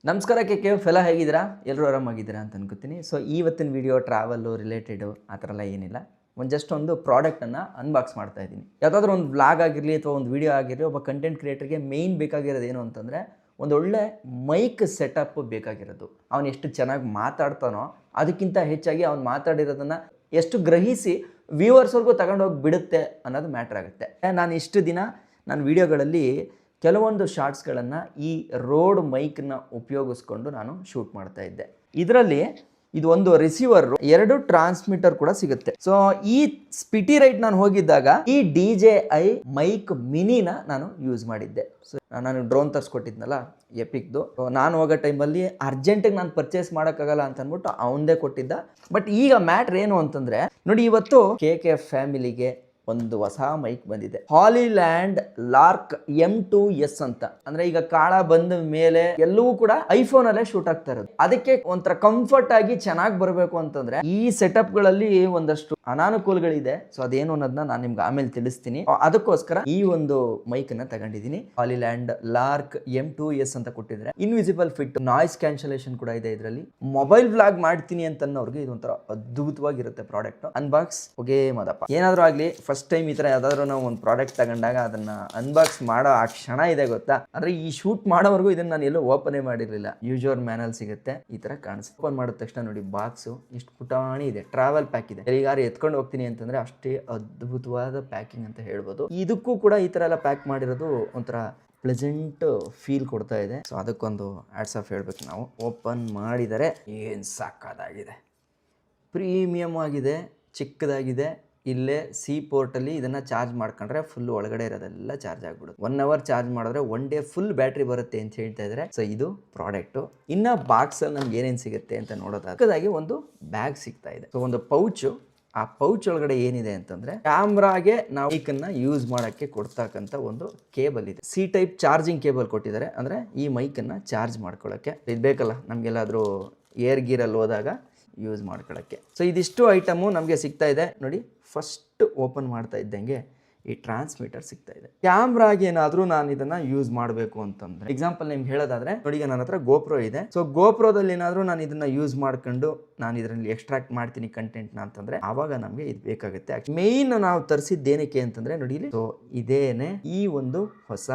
ನಮಸ್ಕಾರ ಕೆ ಫೆಲ ಹೇಗಿದ್ದೀರಾ? ಎಲ್ಲರೂ ಆರಾಮಾಗಿದ್ದೀರಾ ಅಂತ ಅನ್ಕೋತೀನಿ. ಸೊ ಇವತ್ತಿನ ವಿಡಿಯೋ ಟ್ರಾವೆಲ್ಲು ರಿಲೇಟೆಡು ಆ ಥರ ಎಲ್ಲ ಏನಿಲ್ಲ. ಜಸ್ಟ್ ಒಂದು ಪ್ರಾಡಕ್ಟನ್ನು ಅನ್ಬಾಕ್ಸ್ ಮಾಡ್ತಾ ಇದ್ದೀನಿ. ಯಾವುದಾದ್ರೂ ಒಂದು ವ್ಲಾಗ್ ಆಗಿರಲಿ ಅಥವಾ ಒಂದು ವಿಡಿಯೋ ಆಗಿರಲಿ, ಒಬ್ಬ ಕಂಟೆಂಟ್ ಕ್ರಿಯೇಟರ್ಗೆ ಮೇಯ್ನ್ ಬೇಕಾಗಿರೋದು ಏನು ಅಂತಂದರೆ ಒಂದೊಳ್ಳೆ ಮೈಕ್ ಸೆಟಪ್ ಬೇಕಾಗಿರೋದು. ಅವನು ಎಷ್ಟು ಚೆನ್ನಾಗಿ ಮಾತಾಡ್ತಾನೋ ಅದಕ್ಕಿಂತ ಹೆಚ್ಚಾಗಿ ಅವ್ನು ಮಾತಾಡಿರೋದನ್ನು ಎಷ್ಟು ಗ್ರಹಿಸಿ ವ್ಯೂವರ್ಸ್ವರೆಗೂ ತಗೊಂಡೋಗಿ ಬಿಡುತ್ತೆ ಅನ್ನೋದು ಮ್ಯಾಟ್ರ್ ಆಗುತ್ತೆ. ನಾನು ಇಷ್ಟು ದಿನ ನನ್ನ ವೀಡಿಯೋಗಳಲ್ಲಿ ಕೆಲವೊಂದು ಶಾರ್ಟ್ಸ್ಗಳನ್ನು ಈ ರೋಡ್ ಮೈಕ್ನ ಉಪಯೋಗಿಸ್ಕೊಂಡು ನಾನು ಶೂಟ್ ಮಾಡ್ತಾ ಇದ್ದೆ. ಇದರಲ್ಲಿ ಇದು ಒಂದು ರಿಸೀವರ್, 2 ಟ್ರಾನ್ಸ್ಮಿಟರ್ ಕೂಡ ಸಿಗುತ್ತೆ. ಸೊ ಈ ಸ್ಪಿಟಿ ರೈಟ್ ನಾನು ಹೋಗಿದ್ದಾಗ ಈ DJI ಮೈಕ್ ಮಿನಿನ ನಾನು ಯೂಸ್ ಮಾಡಿದ್ದೆ. ಸೊ ನಾನು ಡ್ರೋನ್ ತರಿಸ್ಕೊಟ್ಟಿದ್ನಲ್ಲ ಎಪಿಕ್ದು, ನಾನು ಹೋಗೋ ಟೈಮಲ್ಲಿ ಅರ್ಜೆಂಟಿಗೆ ನಾನು ಪರ್ಚೇಸ್ ಮಾಡೋಕ್ಕಾಗಲ್ಲ ಅಂತ ಅಂದ್ಬಿಟ್ಟು ಅವನದೇ ಕೊಟ್ಟಿದ್ದ. ಬಟ್ ಈಗ ಮ್ಯಾಟ್ರ್ ಏನು ಅಂತಂದರೆ ನೋಡಿ, ಇವತ್ತು ಕೆ ಫ್ಯಾಮಿಲಿಗೆ ಒಂದು ಹೊಸ ಮೈಕ್ ಬಂದಿದೆ. ಹಾಲಿಲ್ಯಾಂಡ್ ಲಾರ್ಕ್ M2S ಅಂತ. ಅಂದ್ರೆ ಈಗ ಕಾಳ ಬಂದ ಮೇಲೆ ಎಲ್ಲವೂ ಕೂಡ ಐಫೋನ್ ಅಲ್ಲೇ ಶೂಟ್ ಆಗ್ತಾ ಇರೋದು. ಅದಕ್ಕೆ ಒಂಥರ ಕಂಫರ್ಟ್ ಆಗಿ ಚೆನ್ನಾಗಿ ಬರಬೇಕು ಅಂತಂದ್ರೆ ಈ ಸೆಟಪ್ ಗಳಲ್ಲಿ ಒಂದಷ್ಟು ಅನಾನುಕೂಲಗಳಿದೆ. ಸೊ ಅದೇನು ಅನ್ನೋದನ್ನ ನಾನು ನಿಮ್ಗೆ ಆಮೇಲೆ ತಿಳಿಸ್ತೀನಿ. ಅದಕ್ಕೋಸ್ಕರ ಈ ಒಂದು ಮೈಕ್ ಅನ್ನ ತಗೊಂಡಿದ್ದೀನಿ. ಹಾಲಿಲ್ಯಾಂಡ್ ಲಾರ್ಕ್ M2S ಅಂತ ಕೊಟ್ಟಿದ್ರೆ ಇನ್ವಿಸಿಬಲ್ ಫಿಟ್, ನಾಯ್ಸ್ ಕ್ಯಾನ್ಸಲೇಷನ್ ಕೂಡ ಇದೆ ಇದರಲ್ಲಿ. ಮೊಬೈಲ್ ವ್ಲಾಗ್ ಮಾಡ್ತೀನಿ ಅಂತನ್ನೋರ್ಗೆ ಇದೊಂಥರ ಅದ್ಭುತವಾಗಿರುತ್ತೆ ಪ್ರಾಡಕ್ಟ್. ಅನ್ಬಾಕ್ಸ್ ಹೋಗೇ ಮದಪ್ಪ. ಏನಾದ್ರೂ ಆಗ್ಲಿ, ಫಸ್ಟ್ ಟೈಮ್ ಈ ಥರ ಯಾವ್ದಾದ್ರು ನಾವು ಒಂದು ಪ್ರಾಡಕ್ಟ್ ತಗೊಂಡಾಗ ಅದನ್ನ ಅನ್ಬಾಕ್ಸ್ ಮಾಡೋ ಆ ಕ್ಷಣ ಇದೆ ಗೊತ್ತಾ. ಅಂದ್ರೆ ಈ ಶೂಟ್ ಮಾಡೋವರೆಗೂ ಇದನ್ನ ನಾನು ಎಲ್ಲೂ ಓಪನೇ ಮಾಡಿರಲಿಲ್ಲ. ಯೂಶುವಲ್ ಮ್ಯಾನಲ್ ಸಿಗುತ್ತೆ, ಈ ತರ ಕಾಣಿಸುತ್ತೆ. ಓಪನ್ ಮಾಡಿದ ತಕ್ಷಣ ನೋಡಿ, ಬಾಕ್ಸು ಎಷ್ಟು ಪುಟಾಣಿ ಇದೆ. ಟ್ರಾವೆಲ್ ಪ್ಯಾಕ್ ಇದೆ. ಎಲ್ಲಿಗಾರು ಎತ್ಕೊಂಡು ಹೋಗ್ತೀನಿ ಅಂತಂದ್ರೆ ಅಷ್ಟೇ ಅದ್ಭುತವಾದ ಪ್ಯಾಕಿಂಗ್ ಅಂತ ಹೇಳ್ಬೋದು. ಇದಕ್ಕೂ ಕೂಡ ಈ ತರ ಎಲ್ಲ ಪ್ಯಾಕ್ ಮಾಡಿರೋದು ಒಂಥರ ಪ್ಲೆಸೆಂಟ್ ಫೀಲ್ ಕೊಡ್ತಾ ಇದೆ. ಸೊ ಅದಕ್ಕೊಂದು ಹ್ಯಾಟ್ಸ್ ಆಫ್ ಹೇಳ್ಬೇಕು ನಾವು. ಓಪನ್ ಮಾಡಿದರೆ ಏನು ಸಾಕಾಗಿದೆ, ಪ್ರೀಮಿಯಮ್ ಆಗಿದೆ, ಚಿಕ್ಕದಾಗಿದೆ. ಇಲ್ಲೇ ಸಿ ಪೋರ್ಟಲ್ಲಿ ಇದನ್ನು ಚಾರ್ಜ್ ಮಾಡ್ಕೊಂಡ್ರೆ ಫುಲ್ ಒಳಗಡೆ ಇರೋದೆಲ್ಲ ಚಾರ್ಜ್ ಆಗಿಬಿಡುತ್ತೆ. 1 hour ಚಾರ್ಜ್ ಮಾಡಿದ್ರೆ 1 day ಫುಲ್ ಬ್ಯಾಟ್ರಿ ಬರುತ್ತೆ ಅಂತ ಹೇಳ್ತಾ ಇದ್ದಾರೆ. ಸೊ ಇದು ಪ್ರಾಡಕ್ಟು. ಇನ್ನು ಬಾಕ್ಸಲ್ಲಿ ನಮ್ಗೆ ಏನೇನು ಸಿಗುತ್ತೆ ಅಂತ ನೋಡೋದಾಗಿ ಒಂದು ಬ್ಯಾಗ್ ಸಿಗ್ತಾ ಇದೆ. ಸೊ ಒಂದು ಪೌಚು. ಆ ಪೌಚ್ ಒಳಗಡೆ ಏನಿದೆ ಅಂತಂದ್ರೆ ಕ್ಯಾಮ್ರಾಗೆ ನಾವು ಮೈಕನ್ನು ಯೂಸ್ ಮಾಡೋಕ್ಕೆ ಕೊಡ್ತಕ್ಕಂಥ ಒಂದು ಕೇಬಲ್ ಇದೆ. ಸಿ ಟೈಪ್ ಚಾರ್ಜಿಂಗ್ ಕೇಬಲ್ ಕೊಟ್ಟಿದ್ದಾರೆ. ಅಂದರೆ ಈ ಮೈಕನ್ನು ಚಾರ್ಜ್ ಮಾಡ್ಕೊಳ್ಳೋಕ್ಕೆ ಇದು ಬೇಕಲ್ಲ ನಮಗೆಲ್ಲಾದರೂ ಏರ್ ಗೀರಲ್ಲಿ ಹೋದಾಗ ಯೂಸ್ ಮಾಡ್ಕೊಳ್ಳೋಕ್ಕೆ. ಸೊ ಇದಿಷ್ಟು ಐಟಮು ನಮಗೆ ಸಿಗ್ತಾ ಇದೆ ನೋಡಿ. ಫಸ್ಟ್ ಓಪನ್ ಮಾಡ್ತಾ ಇದ್ದಂಗೆ ಈ ಟ್ರಾನ್ಸ್ಮಿಟರ್ ಸಿಗ್ತಾ ಇದೆ. ಕ್ಯಾಮ್ರಾಗೆ ಏನಾದರೂ ನಾನು ಇದನ್ನ ಯೂಸ್ ಮಾಡಬೇಕು ಅಂತಂದ್ರೆ, ಎಕ್ಸಾಂಪಲ್ ನಿಮ್ಗೆ ಹೇಳೋದಾದ್ರೆ ನೋಡಿ, ನನ್ನ ಹತ್ರ ಗೋಪ್ರೋ ಇದೆ. ಸೊ ಗೋಪ್ರೋದಲ್ಲಿ ಏನಾದರೂ ನಾನು ಇದನ್ನ ಯೂಸ್ ಮಾಡ್ಕೊಂಡು ನಾನು ಇದರಲ್ಲಿ ಎಕ್ಸ್ಟ್ರಾಕ್ಟ್ ಮಾಡ್ತೀನಿ ಕಂಟೆಂಟ್ನ ಅಂತಂದ್ರೆ ಆವಾಗ ನಮಗೆ ಇದು ಬೇಕಾಗುತ್ತೆ. ಮೇಯ್ನ್ ನಾವು ತರಿಸಿದ್ದೇನಕ್ಕೆ ಅಂತಂದ್ರೆ ನೋಡಿ, ಇಲ್ಲಿ ಸೊ ಇದೇನೆ ಈ ಒಂದು ಹೊಸ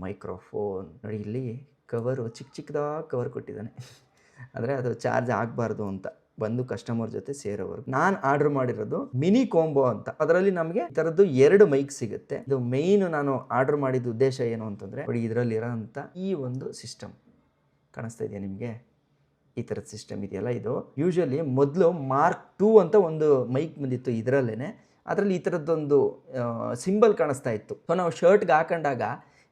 ಮೈಕ್ರೋಫೋನ್. ನೋಡಿ ಇಲ್ಲಿ ಕವರು ಚಿಕ್ಕದಾಗಿ ಕವರ್ ಕೊಟ್ಟಿದ್ದಾನೆ. ಅಂದರೆ ಅದು ಚಾರ್ಜ್ ಆಗಬಾರ್ದು ಅಂತ ಬಂದು ಕಸ್ಟಮರ್ ಜೊತೆ ಸೇರೋವರೆಗೂ. ನಾನು ಆರ್ಡರ್ ಮಾಡಿರೋದು ಮಿನಿ ಕಾಂಬೋ ಅಂತ. ಅದರಲ್ಲಿ ನಮಗೆ ಈ ಥರದ್ದು 2 ಮೈಕ್ ಸಿಗುತ್ತೆ. ಇದು ಮೇಯ್ನ್ ನಾನು ಆರ್ಡರ್ ಮಾಡಿದ ಉದ್ದೇಶ ಏನು ಅಂತಂದರೆ ನೋಡಿ, ಇದರಲ್ಲಿರೋಂಥ ಈ ಒಂದು ಸಿಸ್ಟಮ್ ಕಾಣಿಸ್ತಾ ಇದೆಯಾ ನಿಮಗೆ? ಈ ಥರದ ಸಿಸ್ಟಮ್ ಇದೆಯಲ್ಲ, ಇದು ಯೂಶಲಿ ಮೊದಲು Mark II ಅಂತ ಒಂದು ಮೈಕ್ ಬಂದಿತ್ತು ಇದರಲ್ಲೇ. ಅದರಲ್ಲಿ ಈ ಥರದ್ದೊಂದು ಸಿಂಬಲ್ ಕಾಣಿಸ್ತಾ ಇತ್ತು. ಸೊ ನಾವು ಶರ್ಟ್ಗೆ ಹಾಕೊಂಡಾಗ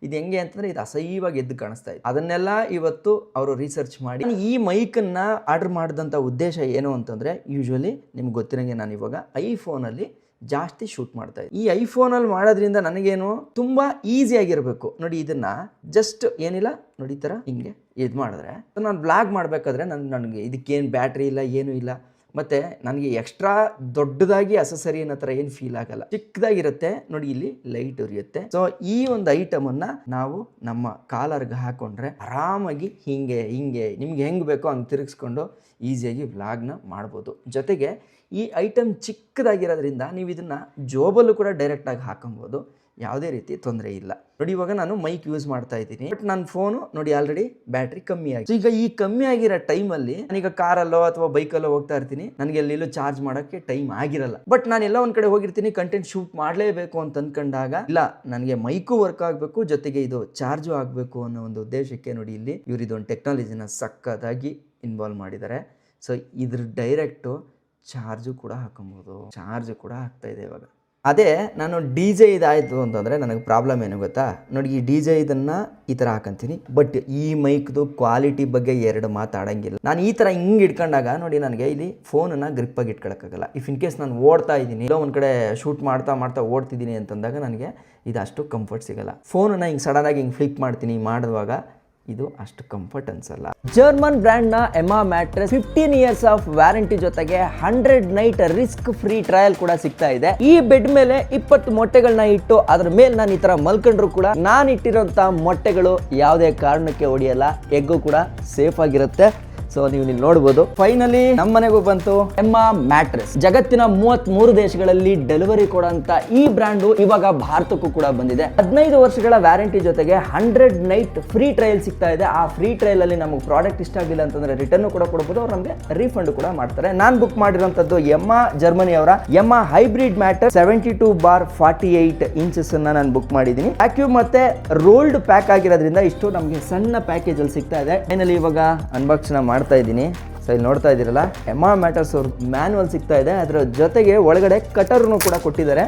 ಇದು ಹೆಂಗೆ ಅಂತಂದ್ರೆ ಇದು ಅಸಹ್ಯವಾಗಿ ಎದ್ದು ಕಾಣಿಸ್ತಾ ಇದೆ. ಅದನ್ನೆಲ್ಲ ಇವತ್ತು ಅವರು ರಿಸರ್ಚ್ ಮಾಡಿ ಈ ಮೈಕನ್ನ ಆರ್ಡರ್ ಮಾಡಿದಂಥ ಉದ್ದೇಶ ಏನು ಅಂತಂದ್ರೆ, ಯೂಶುವಲಿ ನಿಮ್ಗೆ ಗೊತ್ತಿರಂಗೆ ನಾನು ಇವಾಗ ಐಫೋನಲ್ಲಿ ಜಾಸ್ತಿ ಶೂಟ್ ಮಾಡ್ತಾ ಇದ್ದೆ. ಈ ಐಫೋನಲ್ಲಿ ಮಾಡೋದ್ರಿಂದ ನನಗೇನು ತುಂಬಾ ಈಸಿ ಆಗಿರಬೇಕು. ನೋಡಿ, ಇದನ್ನ ಜಸ್ಟ್ ಏನಿಲ್ಲ ನೋಡಿ, ಈ ಥರ ಹಿಂಗೆ ಇದು ಮಾಡಿದ್ರೆ ನಾನು ಬ್ಲಾಗ್ ಮಾಡಬೇಕಾದ್ರೆ ನನಗೆ ಇದಕ್ಕೇನು ಬ್ಯಾಟ್ರಿ ಇಲ್ಲ, ಏನೂ ಇಲ್ಲ. ಮತ್ತು ನನಗೆ ಎಕ್ಸ್ಟ್ರಾ ದೊಡ್ಡದಾಗಿ ಅಸೆಸರಿ ಅನ್ನೋ ಥರ ಏನು ಫೀಲ್ ಆಗಲ್ಲ. ಚಿಕ್ಕದಾಗಿರುತ್ತೆ ನೋಡಿ, ಇಲ್ಲಿ ಲೈಟ್ ಉರಿಯುತ್ತೆ. ಸೊ ಈ ಒಂದು ಐಟಮನ್ನು ನಾವು ನಮ್ಮ ಕಾಲರ್ಗೆ ಹಾಕೊಂಡ್ರೆ ಆರಾಮಾಗಿ ಹಿಂಗೆ ನಿಮ್ಗೆ ಹೆಂಗೆ ಬೇಕೋ ಹಂಗೆ ತಿರುಗಿಸ್ಕೊಂಡು ಈಸಿಯಾಗಿ ವ್ಲಾಗ್ನ ಮಾಡ್ಬೋದು. ಜೊತೆಗೆ ಈ ಐಟಮ್ ಚಿಕ್ಕದಾಗಿರೋದ್ರಿಂದ ನೀವು ಇದನ್ನು ಜೋಬಲ್ಲೂ ಕೂಡ ಡೈರೆಕ್ಟಾಗಿ ಹಾಕೊಬೋದು. ಯಾವುದೇ ರೀತಿ ತೊಂದರೆ ಇಲ್ಲ. ನೋಡಿ, ಇವಾಗ ನಾನು ಮೈಕ್ ಯೂಸ್ ಮಾಡ್ತಾ ಇದ್ದೀನಿ. ಬಟ್ ನನ್ನ ಫೋನು ನೋಡಿ ಆಲ್ರೆಡಿ ಬ್ಯಾಟ್ರಿ ಕಮ್ಮಿ ಆಗಿದೆ. ಈಗ ಈ ಕಮ್ಮಿ ಆಗಿರೋ ಟೈಮಲ್ಲಿ ನಾನೀಗ ಕಾರಲ್ಲೋ ಅಥವಾ ಬೈಕಲ್ಲೋ ಹೋಗ್ತಾ ಇರ್ತೀನಿ, ನನಗೆ ಎಲ್ಲೆಲ್ಲೂ ಚಾರ್ಜ್ ಮಾಡೋಕ್ಕೆ ಟೈಮ್ ಆಗಿರಲ್ಲ. ಬಟ್ ನಾನೆಲ್ಲ ಒಂದು ಕಡೆ ಹೋಗಿರ್ತೀನಿ, ಕಂಟೆಂಟ್ ಶೂಟ್ ಮಾಡಲೇಬೇಕು ಅಂತ ಅಂದ್ಕೊಂಡಾಗ ಇಲ್ಲ, ನನಗೆ ಮೈಕು ವರ್ಕ್ ಆಗಬೇಕು, ಜೊತೆಗೆ ಇದು ಚಾರ್ಜು ಆಗಬೇಕು ಅನ್ನೋ ಒಂದು ಉದ್ದೇಶಕ್ಕೆ ನೋಡಿ ಇಲ್ಲಿ ಇವರು ಇದೊಂದು ಟೆಕ್ನಾಲಜಿನ ಸಕ್ಕದಾಗಿ ಇನ್ವಾಲ್ವ್ ಮಾಡಿದ್ದಾರೆ. ಸೊ ಇದ್ರ ಡೈರೆಕ್ಟು ಚಾರ್ಜು ಕೂಡ ಹಾಕೊಬೋದು. ಚಾರ್ಜು ಕೂಡ ಆಗ್ತಾ ಇದೆ ಇವಾಗ. ಅದೇ ನಾನು DJ ಇದಾಯಿತು ಅಂತಂದರೆ ನನಗೆ ಪ್ರಾಬ್ಲಮ್ ಏನು ಗೊತ್ತಾ ನೋಡಿ, ಈ DJ ಇದನ್ನು ಈ ಥರ ಹಾಕೊಂತೀನಿ. ಬಟ್ ಈ ಮೈಕ್ದು ಕ್ವಾಲಿಟಿ ಬಗ್ಗೆ 2 ಮಾತಾಡೋಂಗಿಲ್ಲ. ನಾನು ಈ ಥರ ಹಿಂಗೆ ಇಟ್ಕೊಂಡಾಗ ನೋಡಿ, ನನಗೆ ಇಲ್ಲಿ ಫೋನನ್ನು ಗ್ರಿಪ್ಪಾಗಿ ಇಟ್ಕೊಳ್ಳೋಕ್ಕಾಗಲ್ಲ. ಇಫ್ ಇನ್ ಕೇಸ್ ನಾನು ಓಡ್ತಾ ಇದ್ದೀನಿ, ಇಲ್ಲ ಒಂದು ಕಡೆ ಶೂಟ್ ಮಾಡ್ತಾ ಓಡ್ತಿದ್ದೀನಿ ಅಂತಂದಾಗ ನನಗೆ ಇದು ಅಷ್ಟು ಕಂಫರ್ಟ್ ಸಿಗೋಲ್ಲ. ಫೋನನ್ನು ಹಿಂಗೆ ಸಡನ್ನಾಗಿ ಹಿಂಗೆ ಫ್ಲಿಪ್ ಮಾಡ್ತೀನಿ, ಮಾಡುವಾಗ ಇದು ಅಷ್ಟು ಕಂಫರ್ಟ್ ಅನ್ಸಲ್ಲ. ಜರ್ಮನ್ ಬ್ರ್ಯಾಂಡ್ ನ ಎಮಾ ಮ್ಯಾಟ್ರೆಸ್ 15 ಇಯರ್ಸ್ ಆಫ್ ವ್ಯಾರಂಟಿ ಜೊತೆಗೆ 100 ನೈಟ್ ರಿಸ್ಕ್ ಫ್ರೀ ಟ್ರಯಲ್ ಕೂಡ ಸಿಗ್ತಾ ಇದೆ. ಈ ಬೆಡ್ ಮೇಲೆ 20 ಮೊಟ್ಟೆಗಳನ್ನ ಇಟ್ಟು ಅದ್ರ ಮೇಲೆ ನಾನು ಈ ತರ ಮಲ್ಕೊಂಡ್ರು ಕೂಡ ನಾನು ಇಟ್ಟಿರೋಂತ ಮೊಟ್ಟೆಗಳು ಯಾವುದೇ ಕಾರಣಕ್ಕೆ ಒಡೆಯಲ್ಲ, ಎಗ್ಗು ಕೂಡ ಸೇಫ್ ಆಗಿರುತ್ತೆ. ಸೊ ನೀವು ಇಲ್ಲಿ ನೋಡ್ಬೋದು. ಫೈನಲಿ ನಮ್ಮ ಮನೆಗೂ ಬಂತು ಎಮ್ಮಾ ಮ್ಯಾಟ್ರೆಸ್. ಜಗತ್ತಿನ 33 ದೇಶಗಳಲ್ಲಿ ಡೆಲಿವರಿ ಕೊಡೋಂತ ಈ ಬ್ರ್ಯಾಂಡು ಇವಾಗ ಭಾರತಕ್ಕೂ ಕೂಡ ಬಂದಿದೆ. 15 ವರ್ಷಗಳ ವ್ಯಾರಂಟಿ ಜೊತೆಗೆ 100 ನೈಟ್ ಫ್ರೀ ಟ್ರಯಲ್ ಸಿಗ್ತಾ ಇದೆ. ಆ ಫ್ರೀ ಟ್ರಯಲ್ ಅಲ್ಲಿ ನಮಗೆ ಪ್ರಾಡಕ್ಟ್ ಇಷ್ಟ ಆಗಿಲ್ಲ ಅಂತಂದ್ರೆ ರಿಟರ್ನ್ ಕೂಡ ಕೊಡಬಹುದು, ಅವ್ರು ನಮಗೆ ರೀಫಂಡ್ ಕೂಡ ಮಾಡ್ತಾರೆ. ನಾನು ಬುಕ್ ಮಾಡಿರೋಂಥದ್ದು ಎಮ್ಮಾ ಜರ್ಮನಿ ಅವರ ಎಮ್ಮಾ ಹೈಬ್ರಿಡ್ ಮ್ಯಾಟ್ರೆಸ್ 72/48 ಇಂಚಸ್ ಅನ್ನ ನಾನು ಬುಕ್ ಮಾಡಿದ್ದೀನಿ. ವ್ಯಾಕ್ಯೂಮ್ ಮತ್ತೆ ರೋಲ್ಡ್ ಪ್ಯಾಕ್ ಆಗಿರೋದ್ರಿಂದ ಇಷ್ಟು ನಮಗೆ ಸಣ್ಣ ಪ್ಯಾಕೇಜ್ ಅಲ್ಲಿ ಸಿಗ್ತಾ ಇದೆ. ಫೈನಲಿ ಇವಾಗ ಅನ್ಬಾಕ್ಸ್ ಮಾಡ್ತಾ ಇದ್ದೀನಿ. ಸೊ ಇಲ್ಲಿ ನೋಡ್ತಾ ಇದ್ದೀರಲ್ಲ, ಎಮಾ ಮ್ಯಾಟರ್ಸ್ ಅವ್ರ ಮ್ಯಾನ್ಯಲ್ ಸಿಗ್ತಾ ಇದೆ. ಅದರ ಜೊತೆಗೆ ಒಳಗಡೆ ಕಟರ್ನು ಕೂಡ ಕೊಟ್ಟಿದ್ದಾರೆ.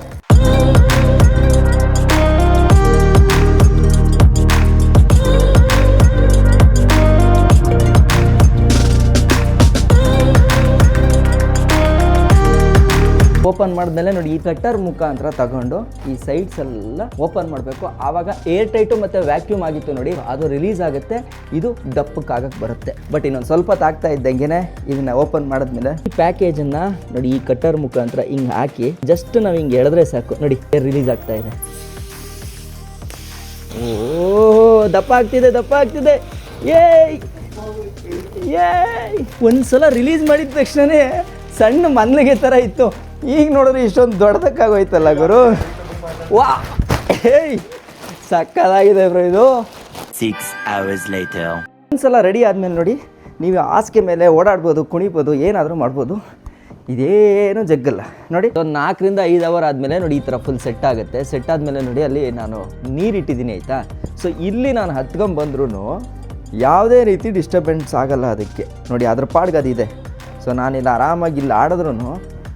ಓಪನ್ ಮಾಡಿದ್ಮೇಲೆ ನೋಡಿ, ಈ ಕಟ್ಟರ್ ಮುಖಾಂತರ ತಗೊಂಡು ಈ ಸೈಡ್ಸ್ ಎಲ್ಲ ಓಪನ್ ಮಾಡಬೇಕು. ಆವಾಗ ಏರ್ ಟೈಟು ಮತ್ತೆ ವ್ಯಾಕ್ಯೂಮ್ ಆಗಿತ್ತು ನೋಡಿ, ಅದು ರಿಲೀಸ್ ಆಗುತ್ತೆ. ಇದು ದಪ್ಪಕ್ಕಾಗಕ್ಕೆ ಬರುತ್ತೆ. ಬಟ್ ಇನ್ನೊಂದು ಸ್ವಲ್ಪ ತಾಗ್ತಾ ಇದ್ದಂಗೆನೆ ಇದನ್ನ ಓಪನ್ ಮಾಡಿದ್ಮೇಲೆ ಈ ಪ್ಯಾಕೇಜ್ ಅನ್ನ ನೋಡಿ, ಈ ಕಟ್ಟರ್ ಮುಖಾಂತರ ಹಿಂಗೆ ಹಾಕಿ ಜಸ್ಟ್ ನಾವು ಹಿಂಗೆ ಎಳೆದ್ರೆ ಸಾಕು ನೋಡಿ, ಏರ್ ರಿಲೀಸ್ ಆಗ್ತಾ ಇದೆ. ಓ ದಪ್ಪ ಆಗ್ತಿದೆ. ಏಯ್ ಒಂದ್ಸಲ ರಿಲೀಸ್ ಮಾಡಿದ ತಕ್ಷಣನೇ ಸಣ್ಣ ಮನ್ಲಿಗೆ ಥರ ಇತ್ತು. ಈಗ ನೋಡಿದ್ರೆ ಇಷ್ಟೊಂದು ದೊಡ್ಡದಕ್ಕಾಗೋಯ್ತಲ್ಲ ಗುರು. ವಾ ಹೇಯ್ ಸಕ್ಕದಾಗಿದೆ ಬ್ರೋ ಇದು. 6 hours later ಒಂದ್ಸಲ ರೆಡಿ ಆದಮೇಲೆ ನೋಡಿ, ನೀವು ಹಾಸಿಗೆ ಮೇಲೆ ಓಡಾಡ್ಬೋದು, ಕುಣಿಬೋದು, ಏನಾದರೂ ಮಾಡ್ಬೋದು. ಇದೇನು ಜಗ್ಗಲ್ಲ ನೋಡಿ. ಒಂದು 4 ರಿಂದ 5 ಅವರ್ ಆದಮೇಲೆ ನೋಡಿ ಈ ಥರ ಫುಲ್ ಸೆಟ್ ಆಗುತ್ತೆ. ಸೆಟ್ ಆದಮೇಲೆ ನೋಡಿ, ಅಲ್ಲಿ ನಾನು ನೀರಿಟ್ಟಿದ್ದೀನಿ ಆಯಿತಾ. ಸೊ ಇಲ್ಲಿ ನಾನು ಹತ್ಕೊಂಡ್ಬಂದ್ರೂ ಯಾವುದೇ ರೀತಿ ಡಿಸ್ಟರ್ಬೆನ್ಸ್ ಆಗಲ್ಲ ಅದಕ್ಕೆ ನೋಡಿ, ಅದ್ರ ಪಾಡ್ಗೆ ಅದಿದೆ. ಸೊ ನಾನಿಲ್ಲಿ ಆರಾಮಾಗಿ ಇಲ್ಲಿ ಆಡಿದ್ರೂ,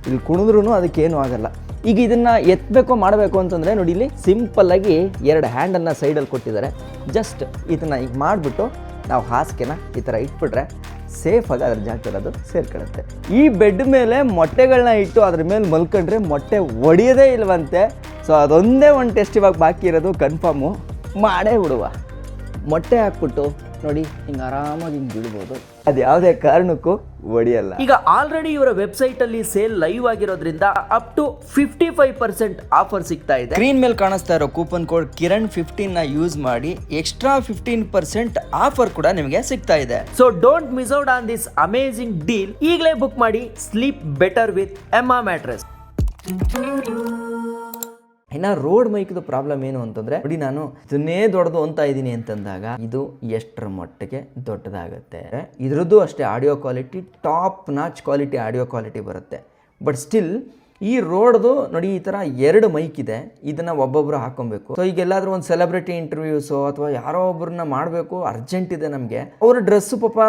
ಇಲ್ಲಿ ಕುಣಿದ್ರೂ ಅದಕ್ಕೇನು ಆಗಲ್ಲ. ಈಗ ಇದನ್ನು ಎತ್ತಬೇಕು ಮಾಡಬೇಕು ಅಂತಂದರೆ ನೋಡಿ, ಇಲ್ಲಿ ಸಿಂಪಲ್ಲಾಗಿ 2 ಹ್ಯಾಂಡನ್ನು ಸೈಡಲ್ಲಿ ಕೊಟ್ಟಿದ್ದಾರೆ. ಜಸ್ಟ್ ಇದನ್ನು ಈಗ ಮಾಡಿಬಿಟ್ಟು ನಾವು ಹಾಸಿಗೆನ ಈ ಥರ ಇಟ್ಬಿಟ್ರೆ ಸೇಫಾಗಿ ಅದ್ರ ಜಾಗದಲ್ಲಿ ಅದು ಸೇರ್ಕೊಳ್ಳುತ್ತೆ. ಈ ಬೆಡ್ ಮೇಲೆ ಮೊಟ್ಟೆಗಳನ್ನ ಇಟ್ಟು ಅದ್ರ ಮೇಲೆ ಮಲ್ಕೊಂಡ್ರೆ ಮೊಟ್ಟೆ ಒಡೆಯೋದೇ ಇಲ್ವಂತೆ. ಸೊ ಅದೊಂದೇ ಒಂದು ಟೆಸ್ಟ್ ಇವಾಗ ಬಾಕಿ ಇರೋದು, ಕನ್ಫರ್ಮು ಮಾಡೇ ಬಿಡುವ. ಮೊಟ್ಟೆ ಹಾಕ್ಬಿಟ್ಟು ನೋಡಿ ಹಿಂಗೆ ಆರಾಮಾಗಿ ಹಿಂಗೆ ಬಿಡ್ಬೋದು, ಅದು ಯಾವುದೇ ಕಾರಣಕ್ಕೂ ಒಡೆಯಲ್ಲ. ಈಗ ಆಲ್ರೆಡಿ ಇವರ ವೆಬ್ಸೈಟ್ ಅಲ್ಲಿ ಸೇಲ್ ಲೈವ್ ಆಗಿರೋದ್ರಿಂದ ಅಪ್ ಟು 55% ಆಫರ್ ಸಿಗ್ತಾ ಇದೆ. ಸ್ಕ್ರೀನ್ ಮೇಲೆ ಕಾಣಿಸ್ತಾ ಇರೋ ಕೂಪನ್ ಕೋಡ್ ಕಿರಣ್15 ನ ಯೂಸ್ ಮಾಡಿ ಎಕ್ಸ್ಟ್ರಾ 15% ಆಫರ್ ಕೂಡ ನಿಮಗೆ ಸಿಗ್ತಾ ಇದೆ. So don't miss out on this amazing deal. ಈಗಲೇ ಬುಕ್ ಮಾಡಿ. Sleep better with Emma mattress. ಇನ್ನು ರೋಡ್ ಮೈಕ್ದು ಪ್ರಾಬ್ಲಮ್ ಏನು ಅಂತಂದರೆ ನೋಡಿ, ನಾನು ಇದನ್ನೇ ದೊಡ್ಡದು ಅಂತ ಇದ್ದೀನಿ ಅಂತಂದಾಗ ಇದು ಎಷ್ಟರ ಮಟ್ಟಿಗೆ ದೊಡ್ಡದಾಗುತ್ತೆ. ಇದ್ರದ್ದು ಅಷ್ಟೇ audio quality top notch quality audio quality ಬರುತ್ತೆ. ಬಟ್ ಸ್ಟಿಲ್ ಈ ರೋಡ್ದು ನೋಡಿ, ಈ ಥರ 2 ಮೈಕ್ ಇದೆ. ಇದನ್ನು ಒಬ್ಬೊಬ್ಬರು ಹಾಕೊಬೇಕು. ಸೊ ಈಗ ಎಲ್ಲಾದರೂ ಒಂದು ಸೆಲೆಬ್ರಿಟಿ ಇಂಟರ್ವ್ಯೂಸು ಅಥವಾ ಯಾರೋ ಒಬ್ಬರನ್ನ ಮಾಡಬೇಕು, ಅರ್ಜೆಂಟ್ ಇದೆ ನಮಗೆ, ಅವ್ರ ಡ್ರೆಸ್ಸು ಪಾಪ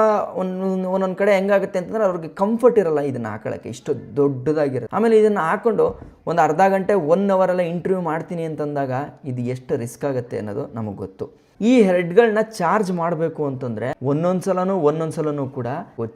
ಒಂದೊಂದು ಕಡೆ ಹೆಂಗಾಗುತ್ತೆ ಅಂತಂದ್ರೆ ಅವ್ರಿಗೆ ಕಂಫರ್ಟ್ ಇರಲ್ಲ ಇದನ್ನು ಹಾಕೊಳ್ಳೋಕ್ಕೆ, ಇಷ್ಟು ದೊಡ್ಡದಾಗಿರುತ್ತೆ. ಆಮೇಲೆ ಇದನ್ನು ಹಾಕ್ಕೊಂಡು ಒಂದು ಅರ್ಧ ಗಂಟೆ 1 ಅವರೆಲ್ಲ ಇಂಟರ್ವ್ಯೂ ಮಾಡ್ತೀನಿ ಅಂತಂದಾಗ ಇದು ಎಷ್ಟು ರಿಸ್ಕ್ ಆಗುತ್ತೆ ಅನ್ನೋದು ನಮಗೆ ಗೊತ್ತು. ಈ ಹೆಡ್ಗಳನ್ನ ಚಾರ್ಜ್ ಮಾಡಬೇಕು ಅಂತಂದರೆ ಒಂದೊಂದ್ಸಲನೂ ಕೂಡ